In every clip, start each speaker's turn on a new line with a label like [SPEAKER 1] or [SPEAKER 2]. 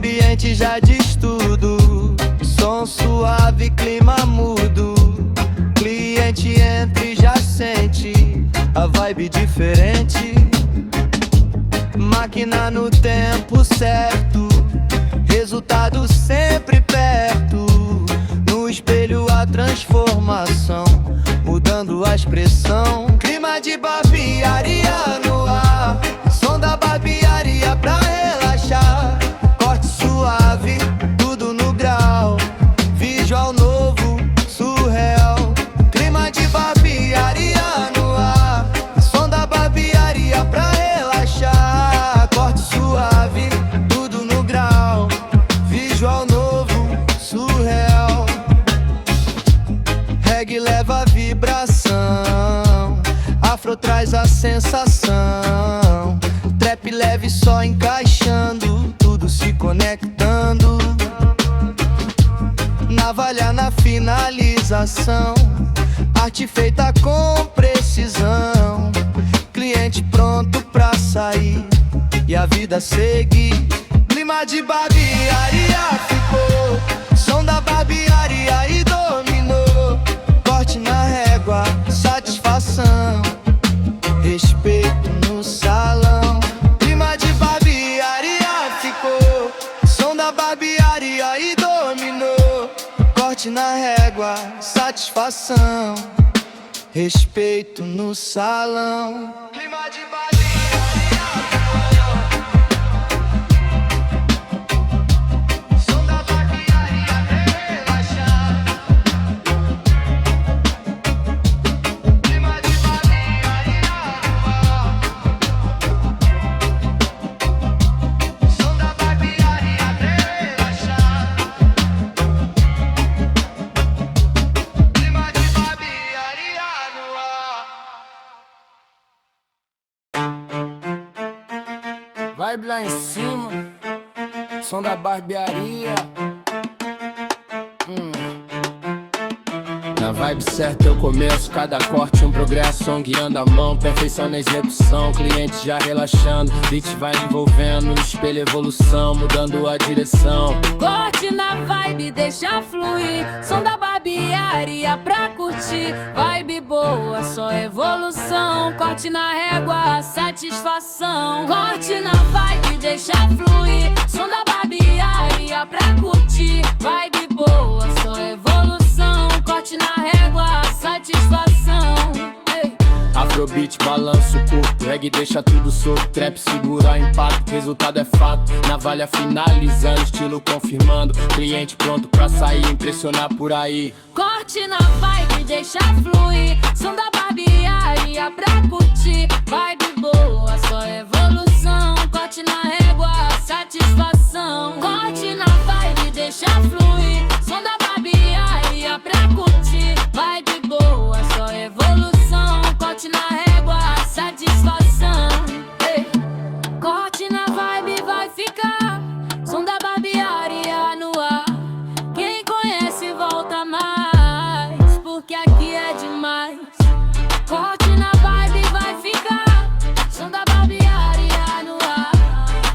[SPEAKER 1] ambiente já diz tudo. Som suave, clima mudo. Cliente entra e já sente a vibe diferente. Máquina no tempo certo, resultado sempre perto. No espelho a transformação, mudando a expressão. Clima de barbearia no ar, som da barbearia pra relaxar. Corte suave, tudo no grau, visual novo, surreal. Clima de barbearia no ar, som da barbearia pra relaxar. Corte suave, tudo no grau, visual novo, surreal. Reggae leva vibração, afro traz a sensação. Trap leve só encaixando, tudo se conectando. Navalha na finalização, arte feita com precisão. Cliente pronto pra sair e a vida seguir. Clima de barbearia ficou, som da barbearia e dominou. Corte na régua, satisfação, respeito no salão. Clima de barbearia ficou, som da barbearia e dominou. Corte na régua, satisfação, respeito no salão. Clima de barbearia.
[SPEAKER 2] Vibe lá em cima, som da barbearia. Na vibe certa eu começo, cada corte um progresso. Som guiando a mão, perfeição na execução. Cliente já relaxando, beat vai envolvendo. No espelho evolução, mudando a direção.
[SPEAKER 3] Corte na vibe, deixa fluir. Som da barbearia pra curtir. Vibe boa, só evolução. Corte na régua, satisfação. Corte na vibe, deixa fluir. Som da barbearia pra curtir. Vibe boa, só evolução. Corte na régua, satisfação. Ei.
[SPEAKER 2] Afrobeat, balança o corpo, reggae deixa tudo solto. Trap segura impacto, resultado é fato. Navalha finalizando, estilo confirmando. Cliente pronto pra sair, impressionar por aí.
[SPEAKER 3] Corte na vibe, deixa fluir. Som da barbearia pra curtir. Vibe boa, só evolução. Corte na régua, satisfação. Corte na vibe, deixa fluir. Som da barbearia pra curtir. Vibe boa, só evolução. Corte na régua, satisfação. Ei. Corte na vibe vai ficar. Som da barbearia no ar. Quem conhece volta mais, porque aqui é demais. Corte na vibe vai ficar. Som da barbearia no ar.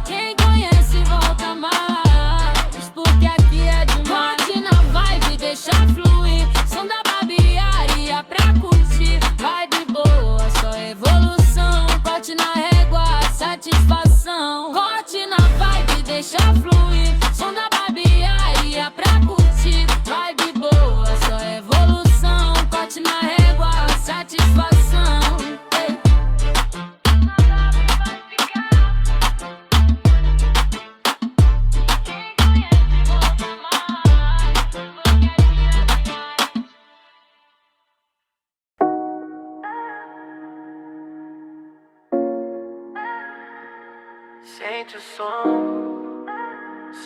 [SPEAKER 3] Quem conhece volta mais, porque aqui é demais. Corte na vibe, deixa fluir. Som da barbearia pra curtir. Vibe boa, só evolução. Corte na régua, satisfação. Corte na vibe, deixa fluir. Som da barbearia pra curtir. Vibe boa, só evolução. Corte na régua, satisfação. Ei.
[SPEAKER 1] Sente o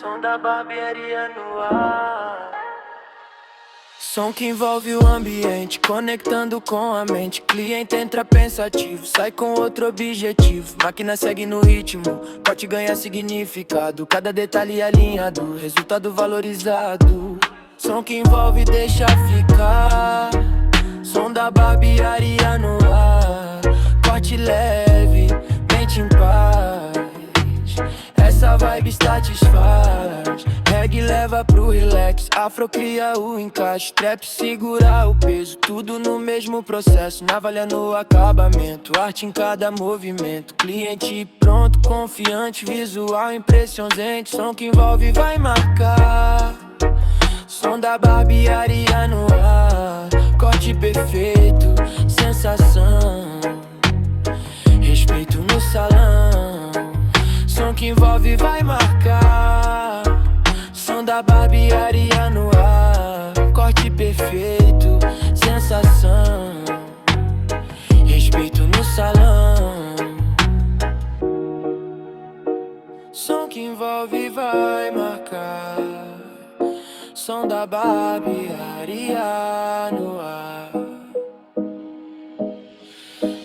[SPEAKER 1] som da barbearia no ar. Som que envolve o ambiente, conectando com a mente. Cliente entra pensativo, sai com outro objetivo. Máquina segue no ritmo, corte ganha significado. Cada detalhe alinhado, resultado valorizado. Som que envolve deixa ficar. Som da barbearia no ar. Corte leve, mente em paz. essa vibe satisfaz. Reggae leva pro relax, afro cria o encaixe. Trap segura o peso, tudo no mesmo processo. Navalha no acabamento, arte em cada movimento. Cliente pronto, confiante, visual impressionante. Som que envolve vai marcar. Som da barbearia no ar, corte perfeito, sensação. Respeito no salão, som que envolve vai marcar. Som da barbearia no ar, corte perfeito, sensação. Respeito no salão, som que envolve vai marcar. Som da barbearia no ar,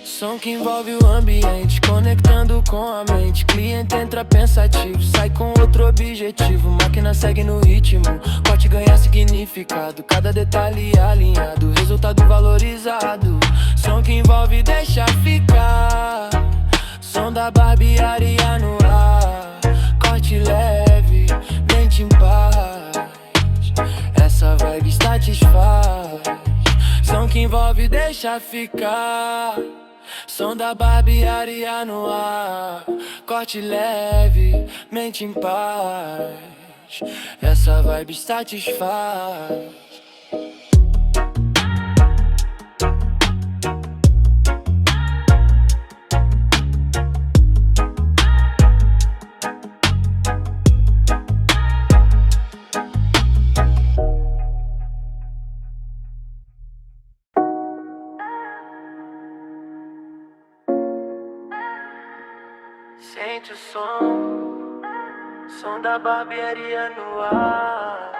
[SPEAKER 1] som que envolve o ambiente, conectando com a mente. Cliente entra pensativo, sai com outro objetivo. Máquina segue no ritmo, corte ganha significado. Cada detalhe alinhado, resultado valorizado. Som que envolve deixa ficar. Som da barbearia no ar, corte leve, mente em paz. Essa vibe satisfaz. Som que envolve deixa ficar. Som da barbearia no ar, corte leve, mente em paz. Essa vibe satisfaz. Sente o som da barbearia no ar.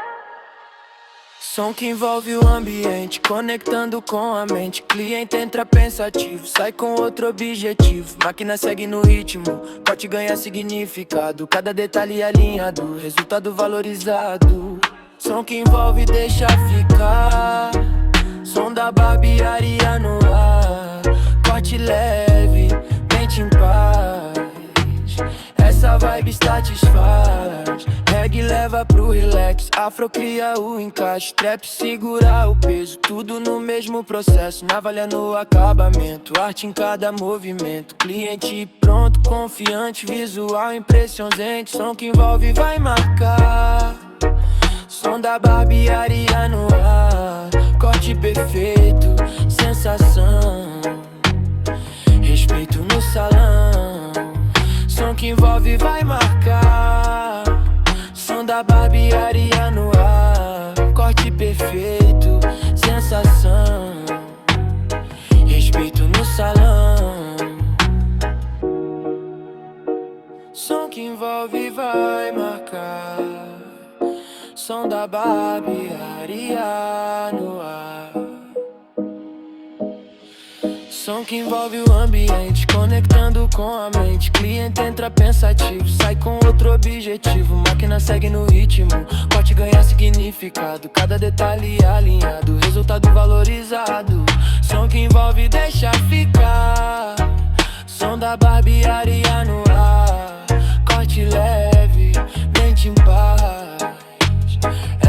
[SPEAKER 1] Som que envolve o ambiente, conectando com a mente. Cliente entra pensativo, sai com outro objetivo. Máquina segue no ritmo, corte ganha significado. Cada detalhe alinhado, resultado valorizado. Som que envolve deixa ficar. Som da barbearia no ar, corte leve, mente em paz. Essa vibe satisfaz. Reggae leva pro relax, afro cria o encaixe. Trap segura o peso, tudo no mesmo processo. Navalha no acabamento, arte em cada movimento. Cliente pronto, confiante, visual impressionante. Som que envolve vai marcar. Som da barbearia no ar, corte perfeito, sensação. Respeito no salão, som que envolve vai marcar. Som da barbearia no ar, corte perfeito, sensação. Respeito no salão, som que envolve vai marcar. Som da barbearia no ar, som que envolve o ambiente, conectando com a mente. Cliente entra pensativo, sai com outro objetivo. Máquina segue no ritmo, corte ganha significado. Cada detalhe alinhado, resultado valorizado. Som que envolve deixa ficar. Som da barbearia no ar, corte leve, mente em paz.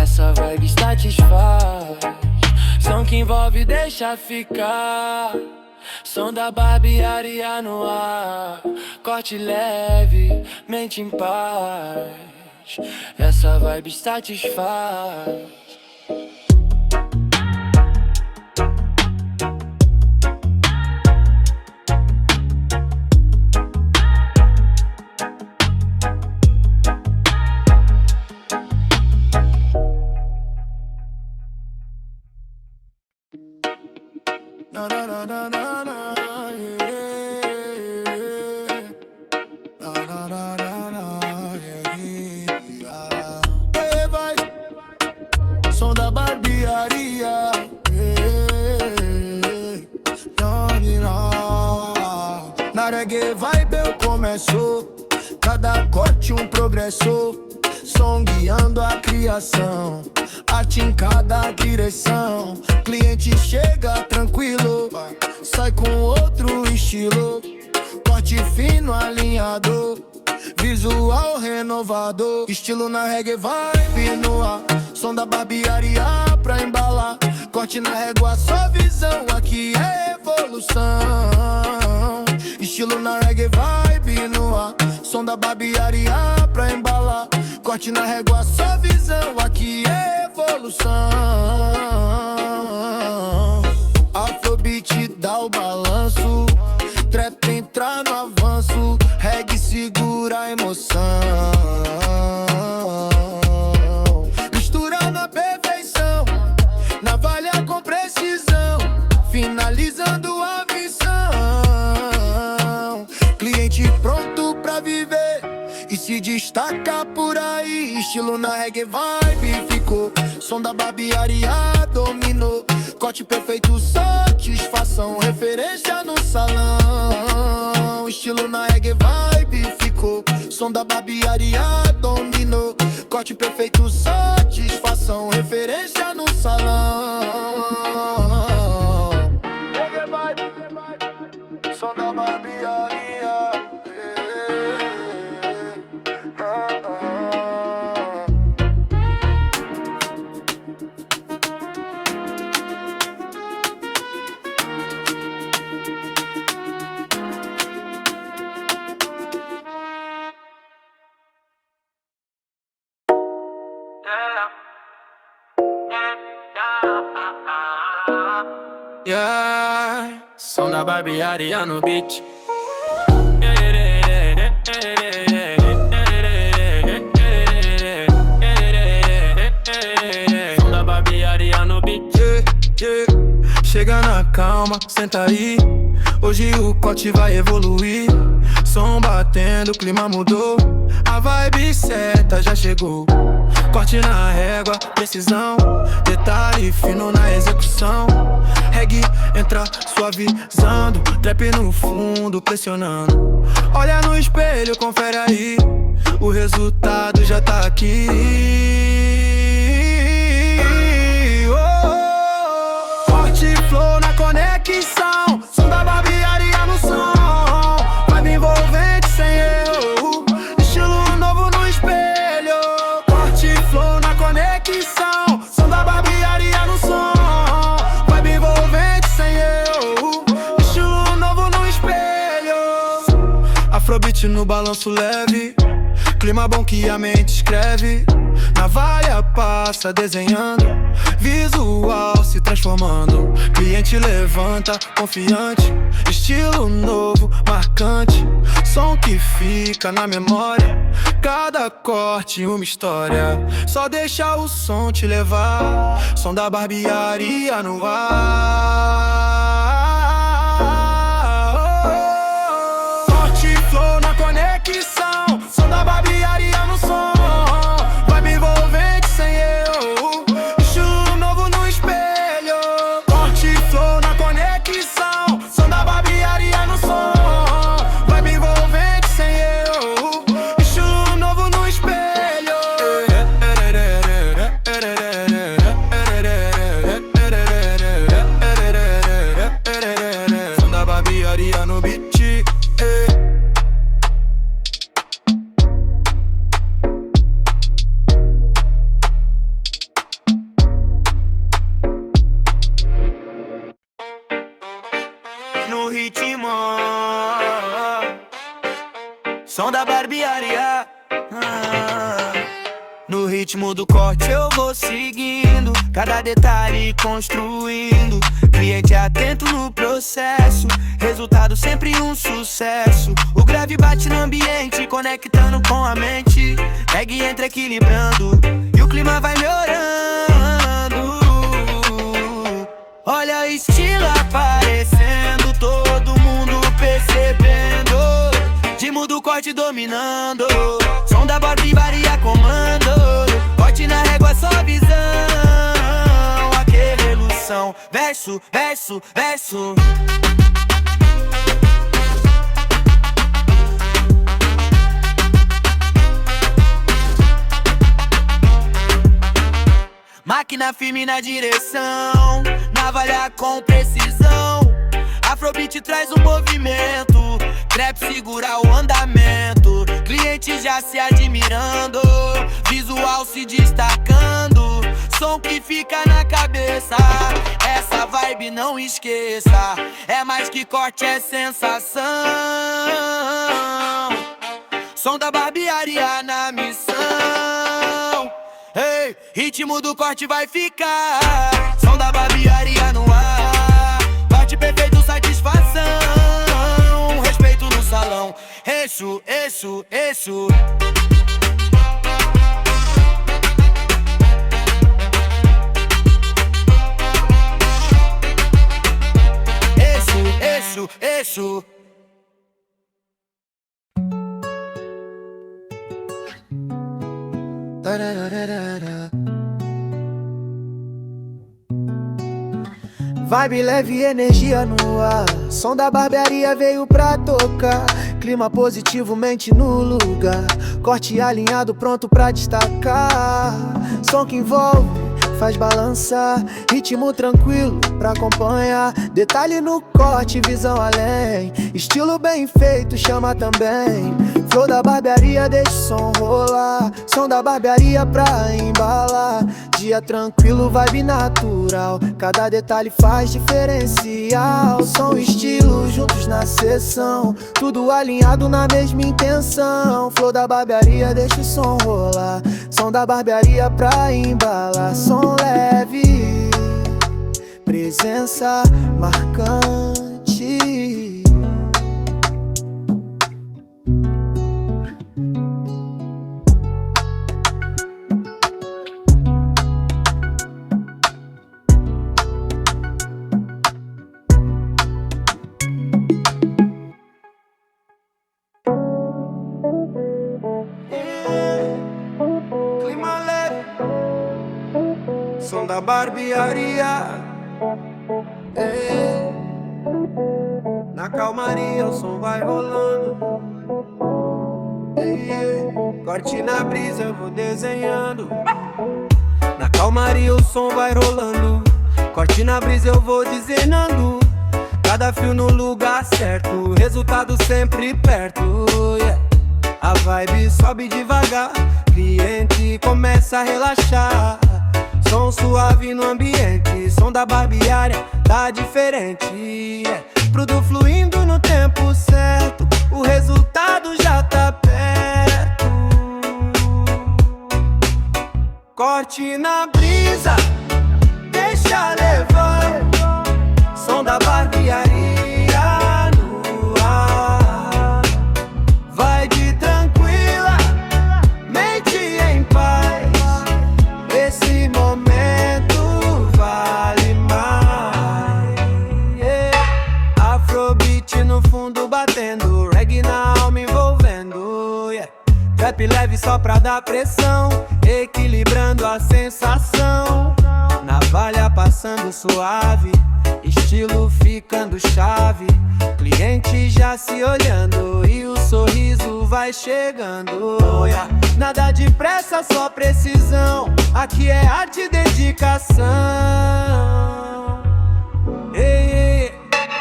[SPEAKER 1] Essa vibe satisfaz. Som que envolve deixa ficar. Som da barbearia no ar, corte leve, mente em paz. Essa vibe satisfaz.
[SPEAKER 4] Na na na na na na, yeah. Na na na na na, yeah. Hey, vai. Som da barbearia, yeah. Na reggae vibe eu começo, cada corte um progresso. Som guiando a criação, arte em cada direção. Cliente chega tranquilo, sai com outro estilo. Corte fino alinhado, visual renovador, estilo na reggae, vibe no ar. Som da barbearia pra embalar, corte na régua, só visão, aqui é evolução. Estilo na reggae, vibe no ar. Som da barbearia pra embalar, corte na régua, só visão, aqui é evolução. Afrobeat dá o balanço, trap entra no avanço, reggae segura a emoção. Mistura na perfeição, navalha com precisão, finalizando a missão. Cliente pronto pra viver e se destaca por aí. Estilo na reggae, vibe ficou, som da barbearia dominou, corte perfeito, satisfação, referência no salão. Estilo na reggae, vibe ficou, som da barbearia dominou, corte perfeito, satisfação, referência no salão. Reggae vibe, som da barbearia.
[SPEAKER 1] Yeah, som da barbearia no beat. Som da barbearia no beat. Chega na calma, senta aí, hoje o corte vai evoluir. Som batendo, o clima mudou, a vibe certa já chegou. Corte na régua, precisão, detalhe fino na execução. Reggae entra suavizando, trap no fundo pressionando. Olha no espelho, confere aí, o resultado já tá aqui. Forte flow na conexão, som da barbearia no som, vibe envolvente sem erro, estilo novo no espelho. Forte flow na conexão, som da barbearia no som, vibe envolvente sem erro, estilo novo no espelho. Afrobeat no balanço leve, clima bom que a mente escreve. Navalha passa desenhando, visual se transformando. Cliente levanta, confiante, estilo novo, marcante. Som que fica na memória, cada corte uma história. Só deixa o som te levar, som da barbearia no ar. Forte flow na conexão, som da barbearia no som, vibe envolvente sem erro, estilo novo no espelho. Forte flow na conexão, som da barbearia no som, vibe envolvente sem erro, estilo novo no espelho. Som da barbearia no beat. No ritmo, som da barbearia. No ritmo do corte eu vou seguindo, cada detalhe construindo. Cliente atento no processo, resultado sempre um sucesso. O grave bate no ambiente, conectando com a mente. Reggae entra equilibrando e o clima vai melhorando. Olha o estilo aparecendo, todo mundo percebendo. Ritmo do corte dominando, som da barbearia comando. Corte na régua, só visão, aquela ilusão. Verso, verso, verso. Máquina firme na direção, navalha com precisão. Afrobeat traz um movimento, trap segura o andamento. Cliente cliente já se admirando, visual se destacando, som que fica na cabeça. Essa vibe não esqueça, é mais que corte, é sensação. Som da barbearia na missão. Ei, ritmo do corte vai ficar. Som da barbearia no ar. Corte perfeito, satisfação. Respeito no salão. Isso, isso, isso. Isso.
[SPEAKER 4] Vibe leve e energia no ar. Som da barbearia veio pra tocar. Clima positivo, mente no lugar. Corte alinhado, pronto pra destacar. Som que envolve, faz balançar. Ritmo tranquilo pra acompanhar. Detalhe no corte, visão além. Estilo bem feito, chama também. Flow da barbearia, deixa o som rolar. Som da barbearia pra embalar. Dia tranquilo, vibe natural. Cada detalhe faz diferencial. Som e estilo juntos na sessão. Tudo alinhado na mesma intenção. Flow da barbearia, deixa o som rolar. Som da barbearia pra embalar. Som leve, presença marcante. Clima leve, som da barbearia. Na calmaria o som vai rolando. Corte na brisa eu vou desenhando. Na calmaria o som vai rolando. Corte na brisa eu vou desenhando. Cada fio no lugar certo, resultado sempre perto, yeah. A vibe sobe devagar, cliente começa a relaxar. Som suave no ambiente, som da barbearia tá diferente, yeah. Produto fluindo no tempo certo, o resultado já tá perto. Corte na brisa, deixa levar. Som da barbearia no ar. Vai de tranquila, mente em paz. Esse momento vale mais, yeah. Afrobeat no fundo batendo, reggae na alma envolvendo, yeah. Trap leve só pra dar pressão, equilibrando a sensação. Navalha passando suave, estilo ficando chave. Cliente já se olhando e o sorriso vai chegando, yeah. Nada de pressa, só precisão. Aqui é arte e dedicação. Ei,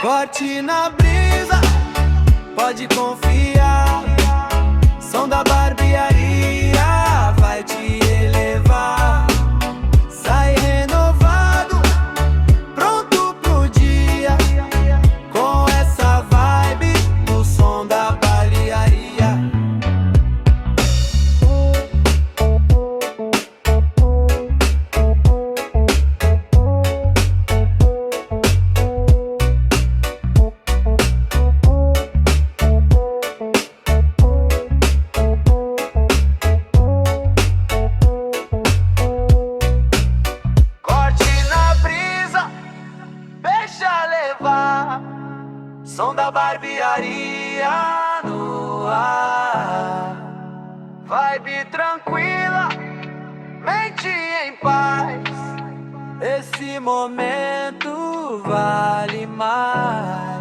[SPEAKER 4] corte na brisa, pode confiar. Som da barbearia vai te elevar. Sai renovado, pronto pro dia. Com essa vibe do som da barbearia. Som da barbearia no ar. Vibe tranquila, mente em paz. Esse momento vale mais.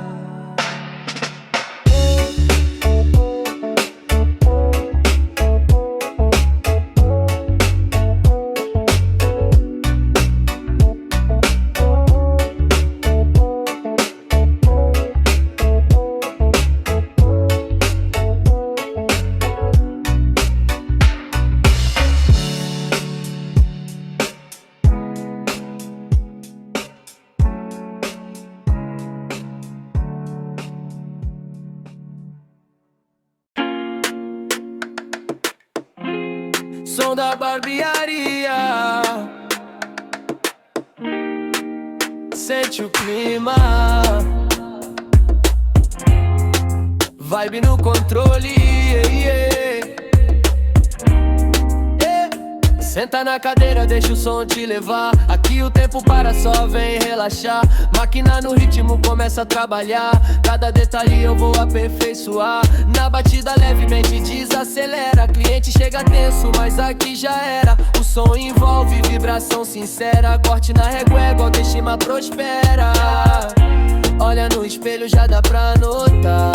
[SPEAKER 1] som da barbearia. Sente o clima, vibe no controle, yeah, yeah. Senta na cadeira, deixa o som te levar. Aqui o tempo para, só vem relaxar. Máquina no ritmo começa a trabalhar. Cada detalhe eu vou aperfeiçoar. Na batida levemente desacelera. Cliente chega tenso, mas aqui já era. O som envolve vibração sincera. Corte na régua, autoestima prospera. Olha no espelho, já dá pra notar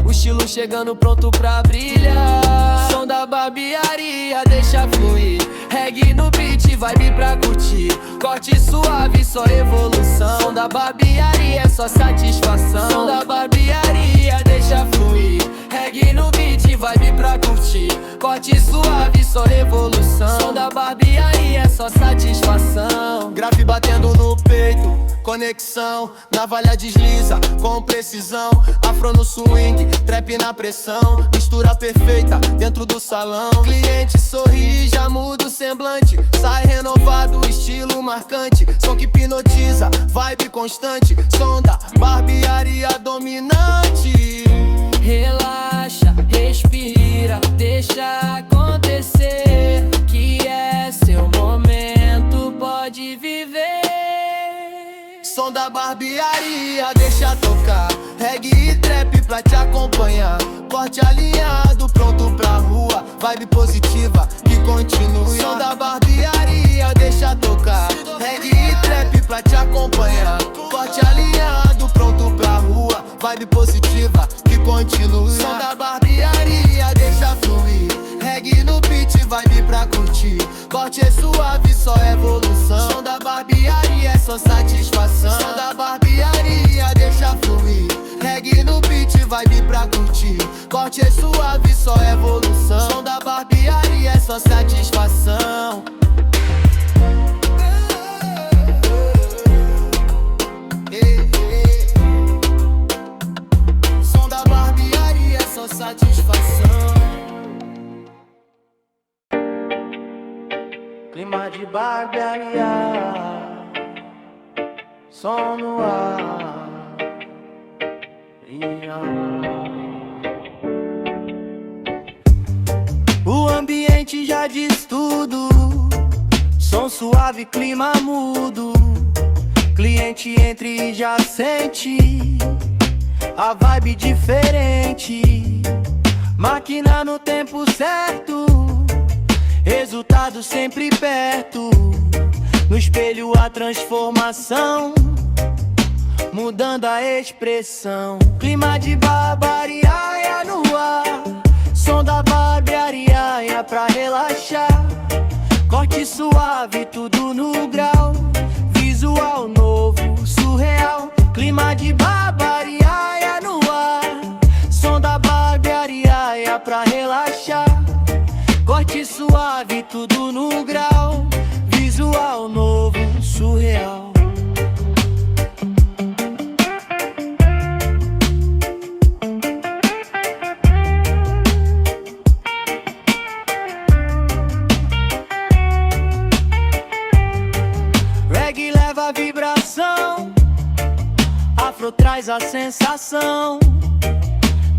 [SPEAKER 1] o estilo chegando pronto pra brilhar. Som da barbearia, deixa fluir. Reggae no beat, vibe pra curtir. Corte suave, só evolução. Som da barbearia, é só satisfação. Som da barbearia, deixa fluir. Reggae no beat, vibe pra curtir. Corte suave, só evolução. Som da barbearia, é só satisfação. Grave batendo no peito, conexão. Navalha desliza com precisão. Afro no swing, trap na pressão. Mistura perfeita dentro do salão. Cliente sorri, já muda o semblante. Sai renovado, estilo marcante. Som que hipnotiza, vibe constante. Som da barbearia dominante. Relaxa, respira, deixa acontecer. Que é seu momento, pode viver. Som da barbearia, deixa tocar. Reggae e trap pra te acompanhar. Corte alinhado, pronto pra rua. Vibe positiva, que continue. Som da barbearia, deixa tocar. Reggae e trap pra te acompanhar. Corte alinhado, pronto pra rua. Vibe positiva, que continue. Som da barbearia, deixa fluir. Reggae no beat, vibe pra curtir. Corte é suave, só evolução. Som da barbearia, é só satisfação. Som da barbearia, deixa fluir. Reggae no beat, vibe pra curtir. Corte é suave, só evolução. Som da barbearia, é só satisfação. Som da barbearia, é só satisfação. Clima de barbearia, som no ar. O ambiente já diz tudo. Som suave, clima mudo. Cliente entra e já sente a vibe diferente. Máquina no tempo certo, resultado sempre perto. No espelho a transformação, mudando a expressão. Clima de barbearia no ar. Som da barbearia pra relaxar. Corte suave, tudo no grau. Visual novo, surreal. Clima de barbearia no ar. Som da barbearia pra relaxar. Corte suave, tudo no grau. Visual novo, surreal. Reggae leva a vibração, afro traz a sensação.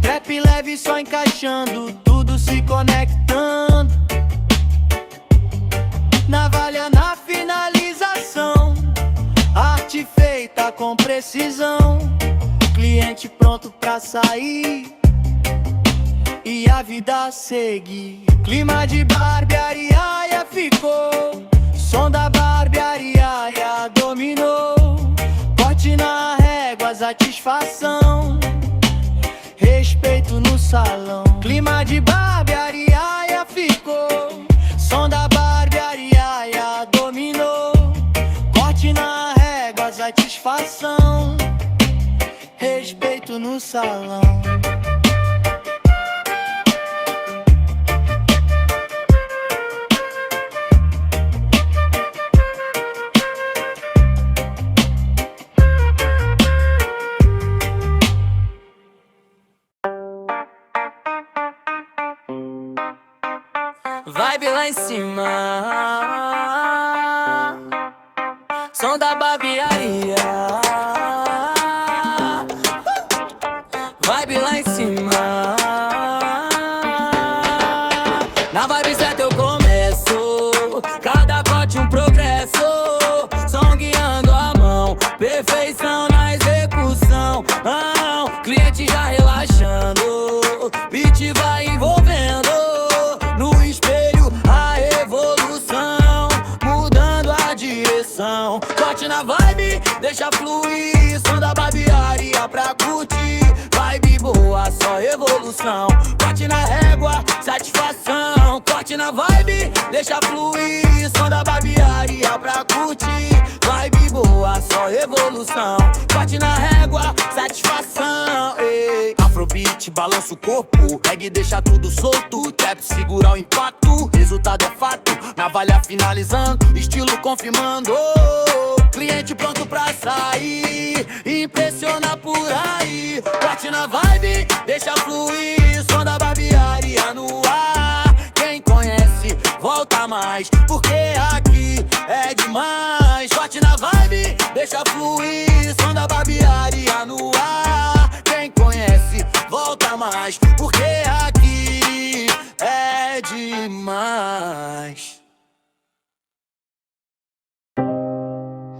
[SPEAKER 1] Trap leve só encaixando, tudo se conectando. Navalha na finalização, arte feita com precisão. Cliente pronto pra sair e a vida seguir. Clima de barbearia ficou. Som da barbearia dominou. Corte na régua, satisfação. Respeito no salão. Clima de barbearia ficou. Som da barbearia dominou. Corte na régua, satisfação. Respeito no salão. Vibe lá em cima, som da barbearia. Vibe lá em cima, na vibe certa eu começo. Cada corte um progresso, som guiando a mão, perfeição na execução. Cliente já relaxando, beat vai envolvendo. No espelho a evolução, mudando a direção. Corte na vibe, deixa fluir, som da barbearia pra curtir. Vibe boa, só evolução. Corte na régua, satisfação. Corte na vibe, deixa fluir, som da barbearia pra curtir. Vibe boa, só evolução. Corte na régua, satisfação. Ei. Afrobeat, balança o corpo, reggae deixa tudo solto. Trap segura o impacto, resultado é fato. Navalha finalizando, estilo confirmando. Cliente pronto pra sair, impressiona por aí. Corte na vibe, deixa fluir, som da barbearia no ar. Quem conhece, volta mais, porque aqui é demais. Corte na vibe, deixa fluir, som da barbearia no ar. Quem conhece, volta mais, porque aqui é demais.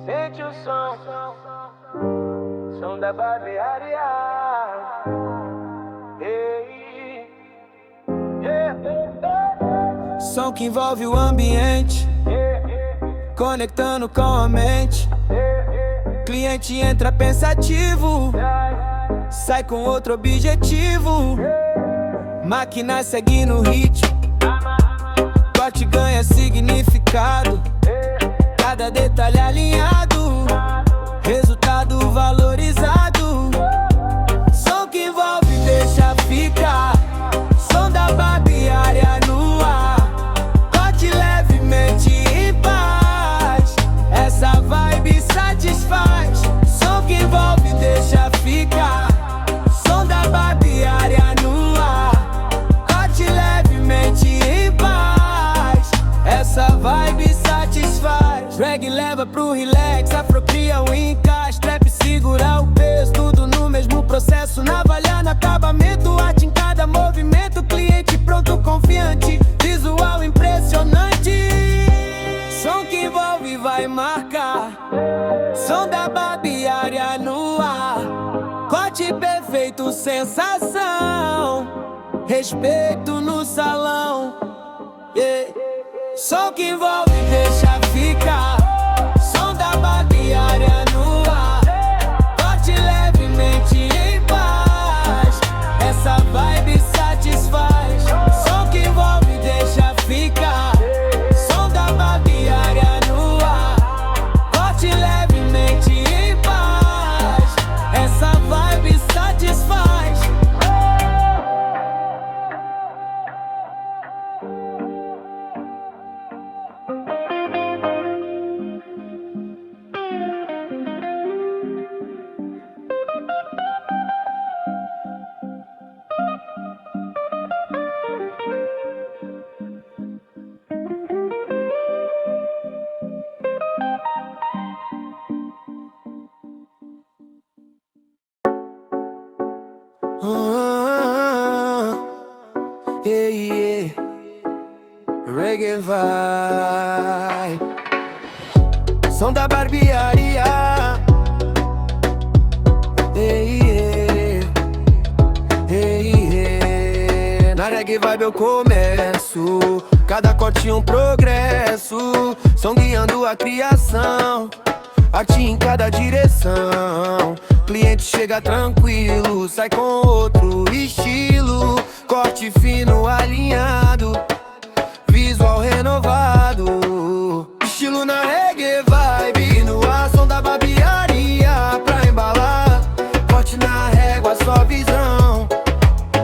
[SPEAKER 1] Sente o som da barbearia. Ei, som que envolve o ambiente, conectando com a mente. Cliente entra pensativo, sai com outro objetivo. Máquina segue no ritmo, corte ganha significado. Cada detalhe alinhado, resultado valorizado. Som que envolve deixa ficar, som da barbearia no ar. Corte levemente em paz, essa vibe satisfaz. Som que envolve deixa ficar, som da barbearia no ar. Corte levemente em paz, essa vibe satisfaz. Reggae leva pro relax, afropria o encaixe. Trap segura o peso, tudo no mesmo processo. Navalha no acabamento, arte em cada movimento. Cliente pronto, confiante, visual impressionante. Som que envolve vai marcar, som da barbearia no ar. Corte perfeito, sensação, respeito no salão. Yeah. Som que envolve deixa ficar, som da barbearia no ar. Corte levemente em paz, essa vibe satisfaz. Som que envolve deixa ficar, som da barbearia no ar. Corte levemente em paz, essa vibe satisfaz. Reggae vai, som da barbearia. Na reggae vibe eu começo, cada corte um progresso. Som guiando a criação, arte em cada direção. Cliente chega tranquilo, sai com outro estilo. Corte fino alinhado, visual renovado. Estilo na reggae vibe no ar, som da barbearia pra embalar. Corte na régua, só visão,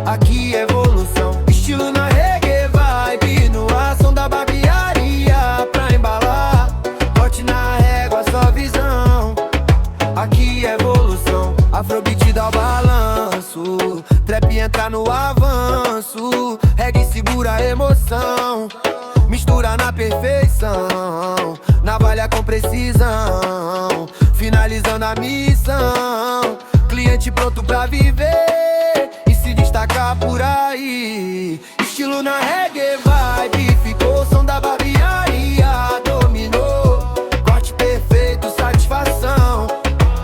[SPEAKER 1] aqui é evolução. Estilo na reggae vibe no ar, som da barbearia pra embalar. Corte na régua, só visão, aqui é evolução. Afrobeat dá o balanço, trap entra no avanço. Reggae segura a emoção,
[SPEAKER 4] mistura na perfeição, navalha com precisão, finalizando a missão. Cliente pronto pra viver e se destacar por aí. Estilo na reggae vibe, ficou o som da barbearia. Dominou, corte perfeito, satisfação,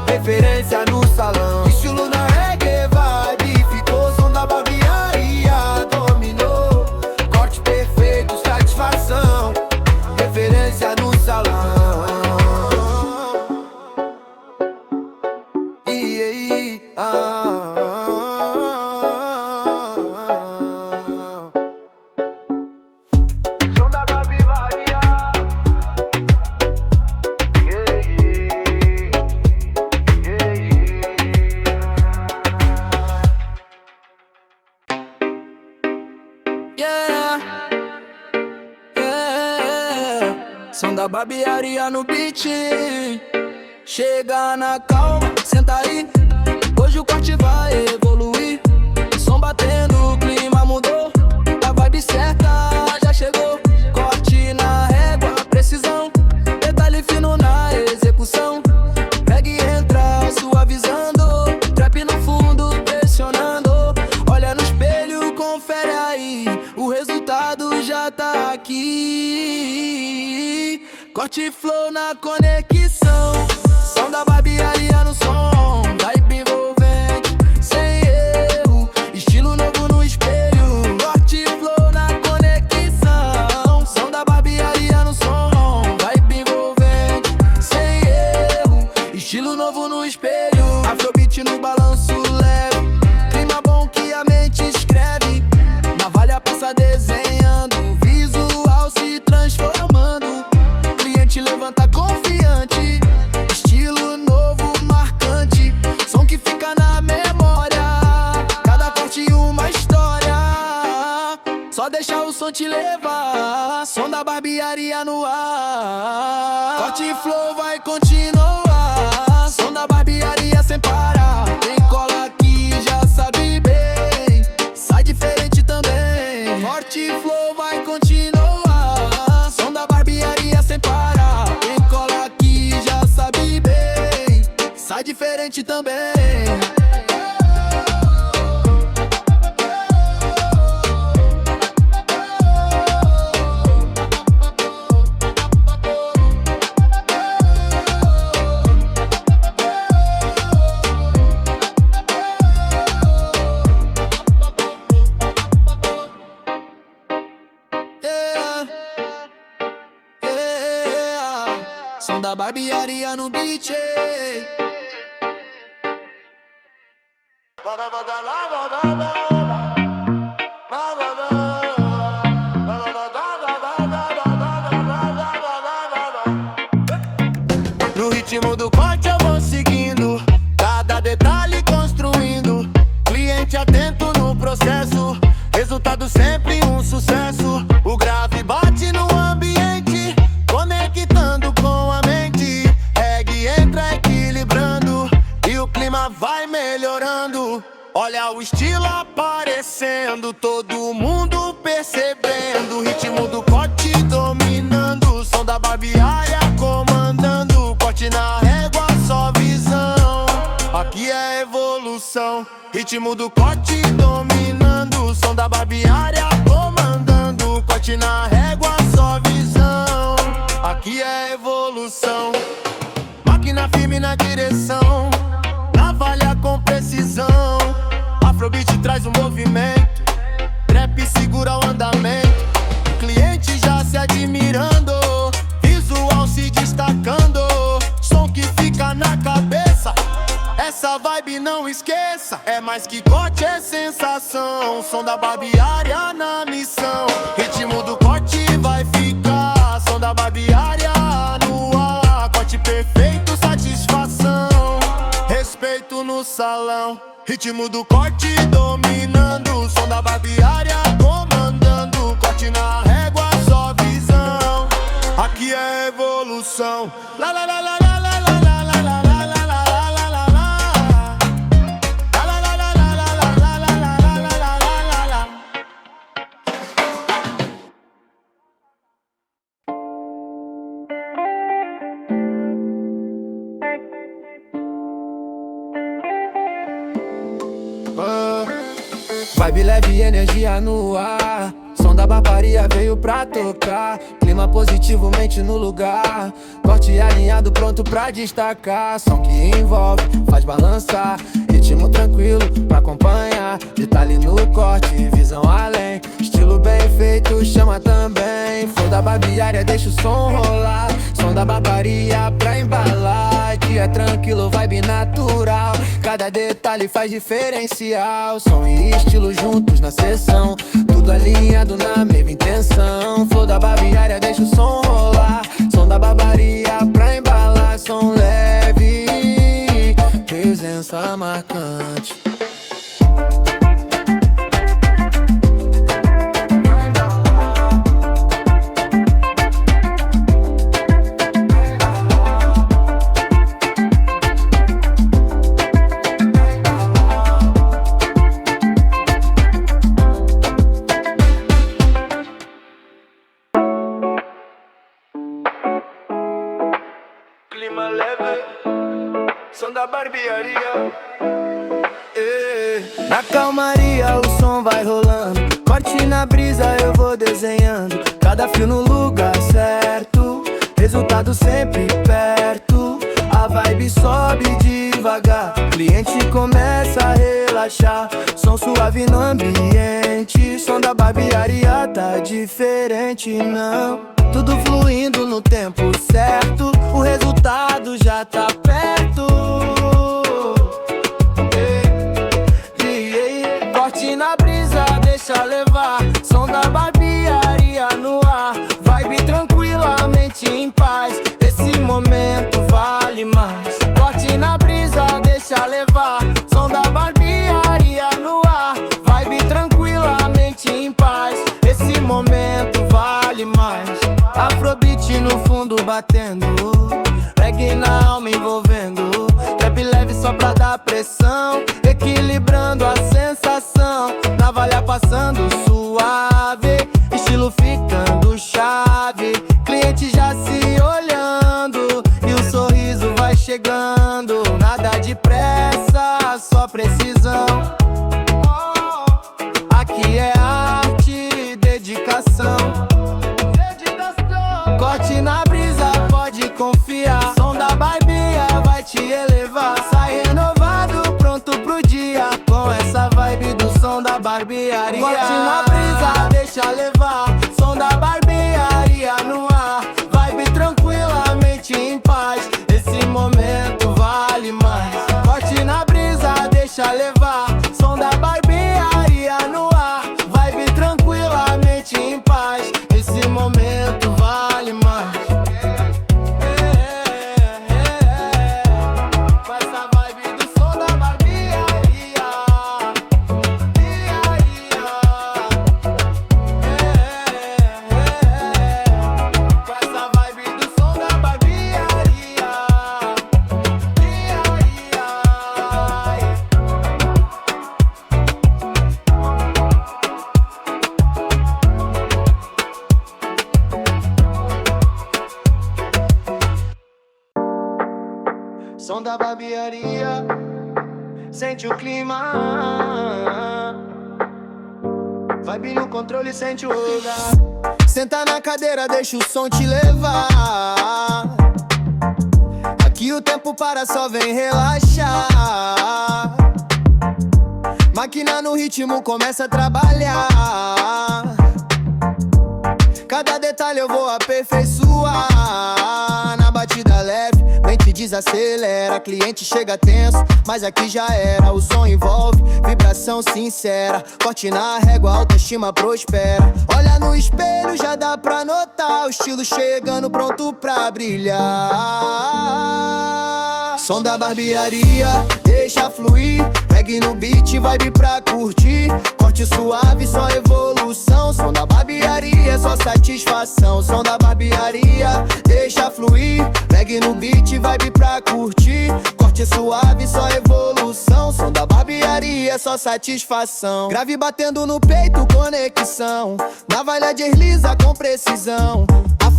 [SPEAKER 4] referência no salão. Estilo na reggae vibe, ficou o som da barbearia. Dominou, corte perfeito, satisfação, referência no salão.
[SPEAKER 1] Som da barbearia no beat. Chega na calma, senta aí. Hoje o corte vai evoluir. Som batendo, o clima mudou. A vibe certa já chegou. Corte na régua, precisão. Detalhe fino na execução. Pegue e entra suavizando. Trap no fundo pressionando. Olha no espelho, confere aí. O resultado já tá aqui. Corte flow na conexão. Som da barbearia no som. Vibe envolvente, sem erro. Estilo novo no espelho. Corte flow na conexão. Som da barbearia no som. Vibe envolvente, sem erro. Estilo novo no espelho. Afrobeat no balanço leve. Clima bom que a mente escreve. Navalha passa desenhando. Visual se transformando. Cliente levanta confiante. Estilo novo, marcante. Som que fica na memória. Cada corte uma história. Só deixa o som te levar. Som da barbearia no ar. Corte e flow vai continuar. Som da barbearia sem parar. Tem cola aqui, já sabe bem. Sai diferente também. Corte e flow vai continuar. Som da barbearia sem parar. Tem cola aqui, já sabe bem. Sai diferente também. Som da barbearia no beat.
[SPEAKER 4] No ritmo do corte eu vou seguindo, cada detalhe construindo. Cliente atento no processo, resultado sempre um sucesso. O grave bate no ambiente, conectando com a mente. Reggae entra equilibrando e o clima vai melhorando. Olha o estilo aparecendo, todo mundo percebendo. Ritmo do corte dominando, som da barbearia comandando. Corte na régua, só visão, aqui é evolução. Ritmo do corte dominando, som da barbearia comandando. Corte na régua, só visão, aqui é evolução. Máquina firme na direção, navalha com precisão. Afrobeat traz um movimento, trap segura o andamento. Cliente já se admirando, visual se destacando. Som que fica na cabeça, essa vibe não esqueça. É mais que corte, é sensação. Som da barbearia na missão. Ritmo do corte vai ficar. Som da barbearia no ar. Corte perfeito, satisfação, respeito no salão. Ritmo do corte dominando, som da barbearia comandando. Corte na régua, só visão, aqui é evolução. La la la la la la la la la la la la la la la la. La la la la la la la la la la la la la la.
[SPEAKER 1] Vibe leve e energia no ar. Som da barbaria veio pra tocar. Clima positivo, mente no lugar. Corte alinhado, pronto pra destacar. Som que envolve, faz balançar. Ritmo tranquilo pra acompanhar. Detalhe no corte, visão além. Estilo bem feito, chama também. Flow da barbearia, deixa o som rolar. Som da barbaria pra embalar. Dia tranquilo, vibe natural. Cada detalhe faz diferencial. Som e estilo juntos na sessão. Tudo alinhado na mesma intenção. Flow da barbearia, deixa o som rolar. Som da barbaria pra embalar. Som leve, presença marcante.
[SPEAKER 4] Clima leve, som da barbearia. Na calmaria o som vai rolando. Corte na brisa eu vou desenhando. Cada fio no lugar certo. Resultado sempre perto. A vibe sobe devagar. Cliente começa a relaxar. Som suave no ambiente. Som da barbearia tá diferente, não. Tudo fluindo no tempo certo. O resultado já tá perto. Corte na brisa, deixa levar. Som da barbearia no ar. Vibe tranquilamente em paz. Esse momento vale mais. Corte na brisa, deixa levar. Som da barbearia no ar. Vibe tranquilamente em paz. Esse momento vale mais. Afrobeat no fundo batendo. Reggae na alma envolvendo. Trap leve só pra dar pressão. Equilibrando a sensação. Navalha passando suave. Estilo ficando chave. Cliente já se olhando. E o sorriso vai chegando. Nada de pressa, só precisão. Aqui é arte, dedicação. Corte na brisa, pode confiar. Som da barbearia vai te elevar. Sai renovado, pronto pro dia. Com essa vibe do som da barbearia. Corte na brisa, deixa levar. Som da barbearia no ar. Vibe tranquilamente em paz. Esse momento vale mais. Corte na brisa, deixa levar. Som da barbearia no ar. Vibe tranquilamente em paz. Esse momento vale mais. Com essa vibe do som da barbearia. Com essa vibe do som da barbearia. Som da barbearia, sente o clima. Vibe no controle, sente o lugar. Senta na cadeira, deixa o som te levar. Aqui o tempo para, só vem relaxar. Máquina no ritmo, começa a trabalhar. Cada detalhe eu vou aperfeiçoar. Na batida leve, mente desacelera. Cliente chega tenso, mas aqui já era. O som envolve, vibração sincera. Corte na régua, autoestima prospera. Olha no espelho, já dá pra notar. O estilo chegando, pronto pra brilhar. Som da barbearia, deixa fluir. Reggae no beat, vibe pra curtir. Corte suave, só evolução. Som da barbearia, só satisfação. Som da barbearia, deixa fluir. Reggae no beat, vibe pra curtir. Corte suave, só evolução. Som da barbearia, só satisfação. Grave batendo no peito, conexão. Navalha desliza com precisão.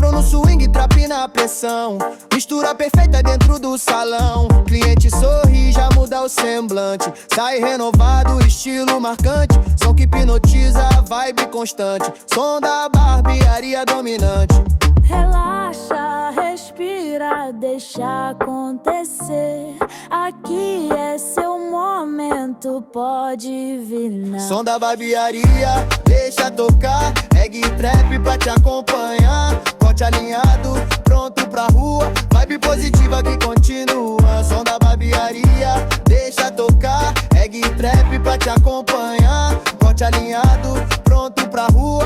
[SPEAKER 4] Afro no swing, trap na pressão. Mistura perfeita dentro do salão. Cliente sorri, já muda o semblante. Sai renovado, estilo marcante. Som que hipnotiza, vibe constante. Som da barbearia dominante.
[SPEAKER 3] Relaxa, respira, deixa acontecer. Aqui é seu momento, pode vir não.
[SPEAKER 4] Som da barbearia, deixa tocar. Reggae trap pra te acompanhar. Corte alinhado, pronto pra rua. Vibe positiva que continua. Som da barbearia, deixa tocar. Reggae trap pra te acompanhar. Corte alinhado, pronto pra rua.